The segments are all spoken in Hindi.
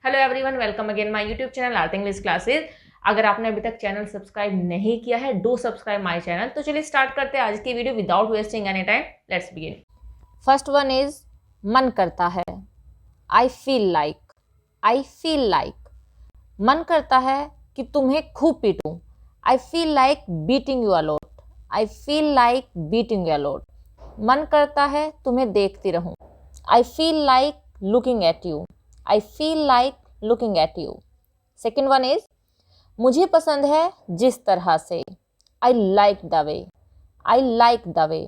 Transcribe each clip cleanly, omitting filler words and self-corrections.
Hello everyone, welcome again my YouTube channel art English classes. अगर आपने अभी तक चैनल सब्सक्राइब नहीं किया है, डू सब्सक्राइब माय चैनल। तो चलिए स्टार्ट करते हैं आज की video without wasting any time. Let's begin. First one is मन करता है। I feel like. I feel like. मन करता है कि तुम्हें खूब पीटूं। I feel like beating you a lot. I feel like beating you a lot. मन करता है तुम्हें देखती रहूं। I feel like looking at you. I feel like looking at you. Second one is मुझे पसंद है जिस तरह से। I like the way. I like the way.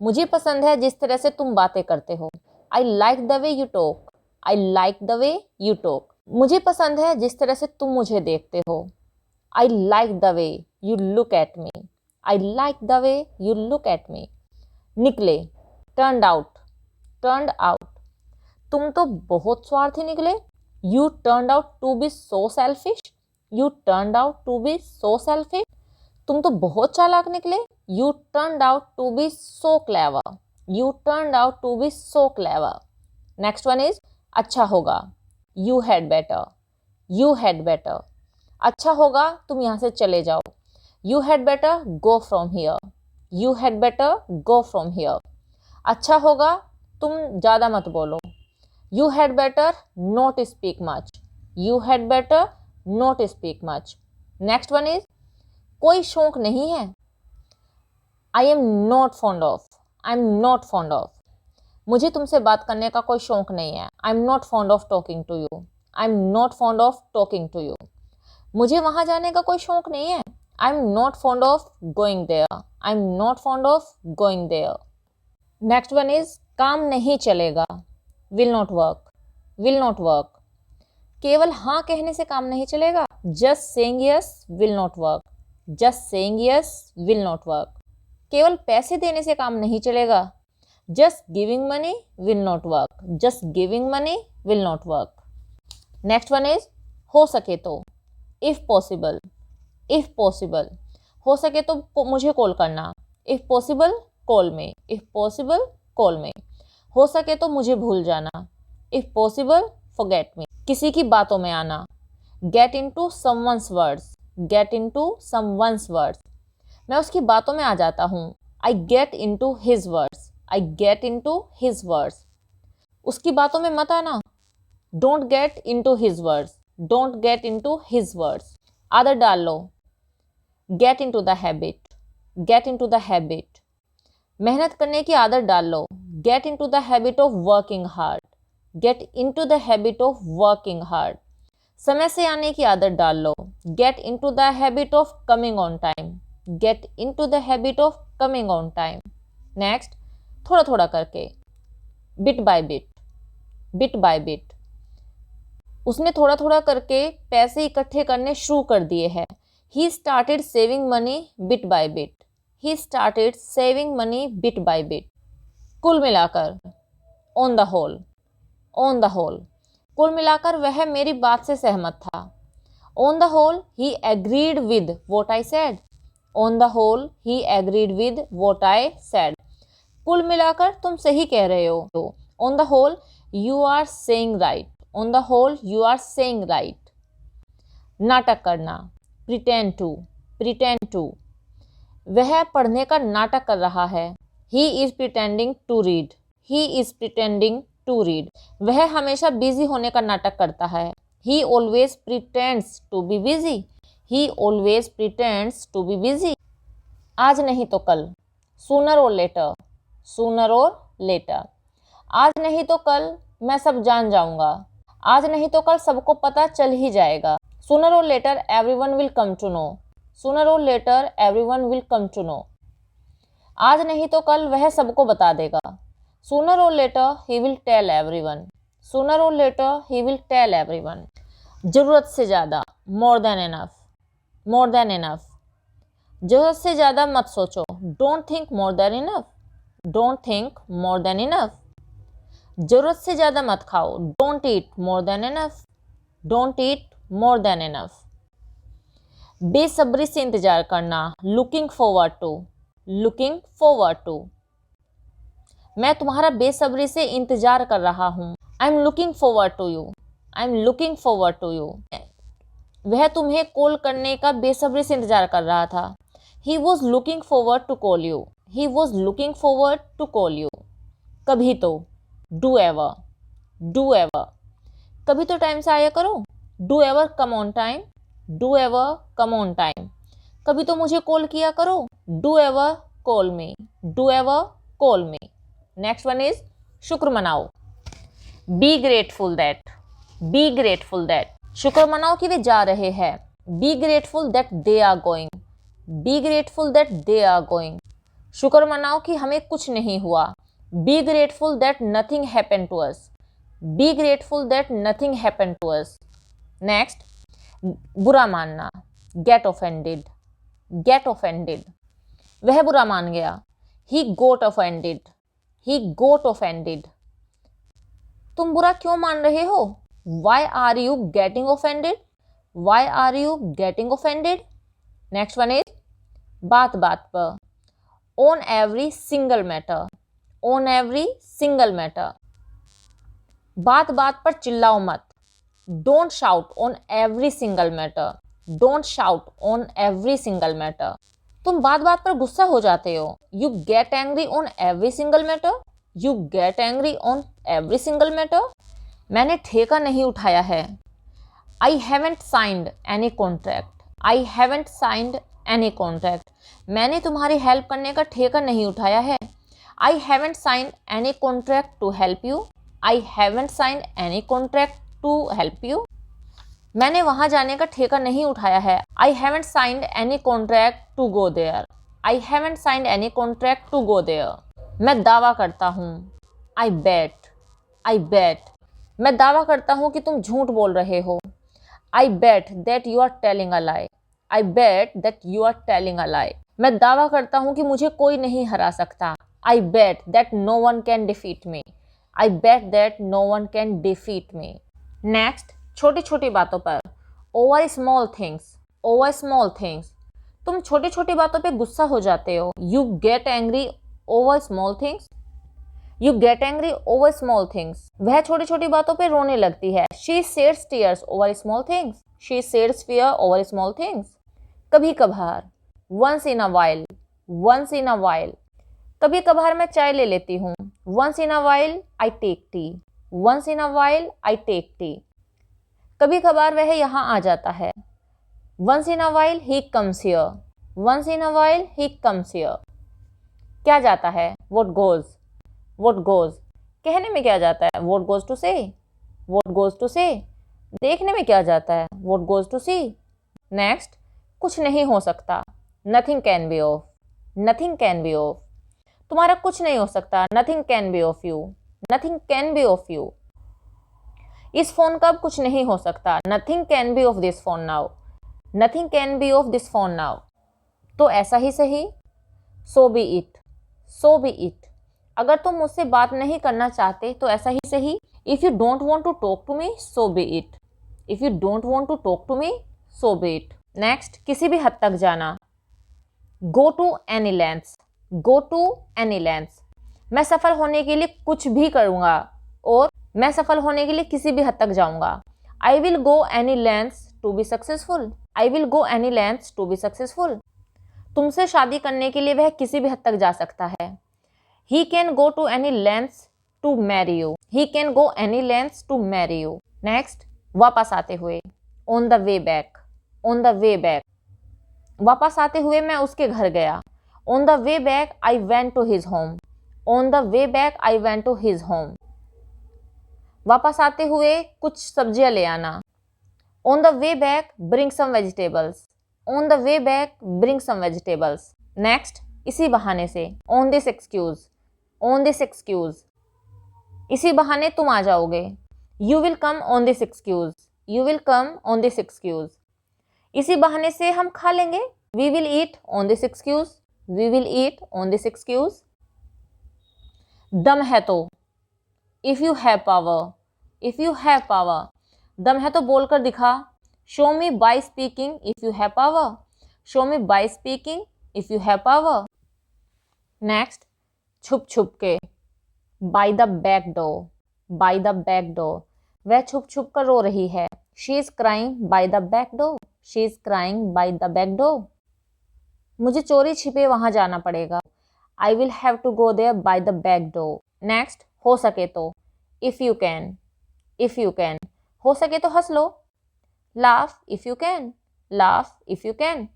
मुझे पसंद है जिस तरह से तुम बातें करते हो। I like the way you talk. I like the way you talk. मुझे पसंद है जिस तरह से तुम मुझे देखते हो। I like the way you look at me. I like the way you look at me. निकले, turned out. turned out. तुम तो बहुत स्वार्थी निकले। You turned out to be so selfish. You turned out to be so selfish. तुम तो बहुत चालाक निकले। You turned out to be so clever. You turned out to be so clever. Next one is अच्छा होगा। You had better. You had better. अच्छा होगा तुम यहाँ से चले जाओ। You had better go from here. You had better go from here. अच्छा होगा तुम ज़्यादा मत बोलो। You had better not speak much. You had better not speak much. Next one is कोई शौक नहीं है। I am not fond of. I am not fond of. मुझे तुमसे बात करने का कोई शौक नहीं है। I am not fond of talking to you. I am not fond of talking to you. मुझे वहाँ जाने का कोई शौक नहीं है। I am not fond of going there. I am not fond of going there. Next one is काम नहीं चलेगा। Will not work. Will not work. केवल हाँ कहने से काम नहीं चलेगा। Just saying yes will not work. Just saying yes will not work. केवल पैसे देने से काम नहीं चलेगा। Just giving money will not work. Just giving money will not work. Next one is हो सके तो। If possible. If possible. हो सके तो मुझे कॉल करना। If possible call me. If possible call me. हो सके तो मुझे भूल जाना। If possible forget me. किसी की बातों में आना। Get into someone's words. Get into someone's words. मैं उसकी बातों में आ जाता हूँ। I get into his words. I get into his words. उसकी बातों में मत आना। Don't get into his words. Don't get into his words. आदत डाल लो। Get into the habit. Get into the habit. मेहनत करने की आदत डाल लो। Get into the habit of working hard. Get into the habit of working hard. समय से आने की आदत डाल लो। Get into the habit of coming on time. Get into the habit of coming on time. Next, थोड़ा थोड़ा करके। Bit by bit. Bit by bit. उसने थोड़ा थोड़ा करके पैसे इकट्ठे करने शुरू कर दिए हैं। He started saving money bit by bit. He started saving money bit by bit. कुल मिलाकर on the whole. On the whole. कुल मिलाकर वह मेरी बात से सहमत था। On the whole, he agreed with what I said. On the whole, he agreed with what I said. कुल मिलाकर तुम सही कह रहे हो। On the whole, you are saying right. On the whole, you are saying right. नाटक करना pretend to. Pretend to. वह पढ़ने का नाटक कर रहा है। He is pretending to read. He is pretending to read. वह हमेशा बिजी होने का नाटक करता है। He always pretends to be busy. He always pretends to be busy. आज नहीं तो कल। Sooner or later. Sooner or later. आज नहीं तो कल मैं सब जान जाऊंगा। आज नहीं तो कल सबको पता चल ही जाएगा। Sooner or later everyone will come to know. Sooner or later everyone will come to know. आज नहीं तो कल वह सबको बता देगा। Sooner or later he will tell everyone. Sooner or later he will tell everyone. जरूरत से ज़्यादा more than enough. More than enough. जरूरत से ज़्यादा मत सोचो। Don't think more than enough. Don't think more than enough. जरूरत से ज़्यादा मत खाओ। Don't eat more than enough. Don't eat more than enough. बेसब्री से इंतजार करना। Looking forward to. Looking forward to. मैं तुम्हारा बेसब्री से इंतजार कर रहा हूँ। I am looking forward to you. I am looking forward to you. वह तुम्हें कॉल करने का बेसब्री से इंतजार कर रहा था। He was looking forward to call you. He was looking forward to call you. कभी तो, डू एवर, डू एवर, कभी तो टाइम से आया करो। Do ever come on time, do ever come on time, कभी तो मुझे कॉल किया करो। Do ever call me, do ever call me. Next one is शुक्र मनाओ। Be grateful that, be grateful that, शुक्र मनाओ कि वे जा रहे हैं। Be grateful that they are going, be grateful that they are going, शुक्र मनाओ कि हमें कुछ नहीं हुआ। Be grateful that nothing happen to us, be grateful that nothing happen to us. Next, बुरा मानना, गेट ऑफेंडेड, गेट ऑफेंडेड, वह बुरा मान गया। ही गोट ऑफेंडेड, ही गोट ऑफेंडेड, तुम बुरा क्यों मान रहे हो। Why are you getting offended, why are you getting offended. Next one is बात बात पर, on every single matter, on every single matter, बात बात पर चिल्लाओ मत। Don't shout on every single matter, don't shout on every single matter, तुम बात बात पर गुस्सा हो जाते हो। You get angry on every single matter, you get angry on every single matter. मैंने ठेका नहीं उठाया है। I haven't signed any contract, I haven't signed any contract, मैंने तुम्हारी हेल्प करने का ठेका नहीं उठाया है। I haven't signed any contract to help you, I haven't signed any contract to help you, मैंने वहां जाने का ठेका नहीं उठाया है। I haven't signed any contract to go there, I haven't signed any contract to go there. मैं दावा करता हूँ। आई बेट, आई बेट, मैं दावा करता हूँ कि तुम झूठ बोल रहे हो। I bet that you are telling a lie, I bet that you are telling a lie, मैं दावा करता हूँ कि मुझे कोई नहीं हरा सकता। I bet that no one can defeat me, I bet that no one can defeat me. Next, छोटी छोटी बातों पर, over small things, over small things, तुम छोटी छोटी बातों पे गुस्सा हो जाते हो। You get angry over small things, you get angry over small things, वह छोटी छोटी बातों पे रोने लगती है। She sheds tears over small things, she sheds fear over small things. कभी कभार, once in a while, once in a while, कभी कभार मैं चाय ले लेती हूँ। Once in a while I take tea, once in a while I take tea, कभी कभार वह यहाँ आ जाता है। Once in a while he comes here, once in a while he comes here. क्या जाता है, व्हाट गोज, व्हाट गोज, कहने में क्या जाता है, what goes to say, what goes to say, देखने में क्या जाता है, what goes to see. Next, कुछ नहीं हो सकता, nothing can be of, nothing can be of, तुम्हारा कुछ नहीं हो सकता। Nothing can be of you, nothing can be of you, इस फोन का अब कुछ नहीं हो सकता। Nothing can be of this phone now, nothing can be of this phone now, तो ऐसा ही सही। So be it, so be it, अगर तुम मुझसे बात नहीं करना चाहते तो ऐसा ही सही। If you don't want to talk to me so be it, if you don't want to talk to me so be it. Next, किसी भी हद तक जाना, go to any lengths, go to any lengths, मैं सफल होने के लिए कुछ भी करूंगा, और मैं सफल होने के लिए किसी भी हद तक जाऊंगा। I will go any lengths to be successful, I will go any lengths to be successful, तुमसे शादी करने के लिए वह किसी भी हद तक जा सकता है। He can go to any lengths to marry you, he can go any lengths to marry you। Next, वापस आते हुए, on the way back, on the way back, वापस आते हुए मैं उसके घर गया। On the way back I went to his home, on the way back I went to his home, वापस आते हुए कुछ सब्जियां ले आना। On the way back bring some vegetables, on the way back bring some vegetables। Next, इसी बहाने से, on this excuse, on this excuse, इसी बहाने तुम आ जाओगे। You will come on this excuse, you will come on this excuse, इसी बहाने से हम खा लेंगे। We will eat on this excuse, we will eat on this excuse। दम है तो, if you have power, if you have power, दम है तो बोलकर दिखा। Show me by speaking if you have power, show me by speaking if you have power। Next, छुप छुप के, by the back door, by the back door, वह छुप छुप कर रो रही है। She is crying by the back door. She is crying by the back door. मुझे चोरी छिपे वहां जाना पड़ेगा। I will have to go there by the back door. Next, हो सके तो, if you can. If you can, हो सके तो हंस लो। Laugh if you can. Laugh if you can,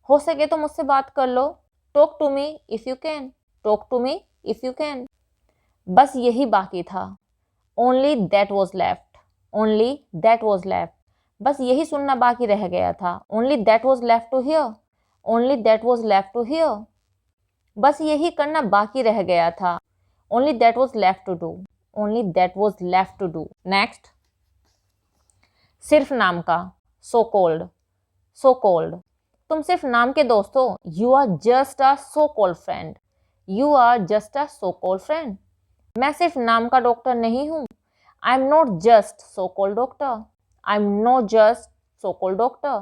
हो सके तो मुझसे बात कर लो। Talk to me if you can. Talk to me if you can. बस यही बाकी था। Only that was left. Only that was left, बस यही सुनना बाकी रह गया था। Only that was left to hear. Only that was left to hear, बस यही करना बाकी रह गया था। Only that was left to do. Only that was left to do. Next, सिर्फ नाम का, सो कोल्ड। सो कोल्ड, तुम सिर्फ नाम के दोस्त हो। You are just a so called friend. You are just a so called friend, मैं सिर्फ नाम का डॉक्टर नहीं हूं। I am not just so called doctor. I am not just so called doctor,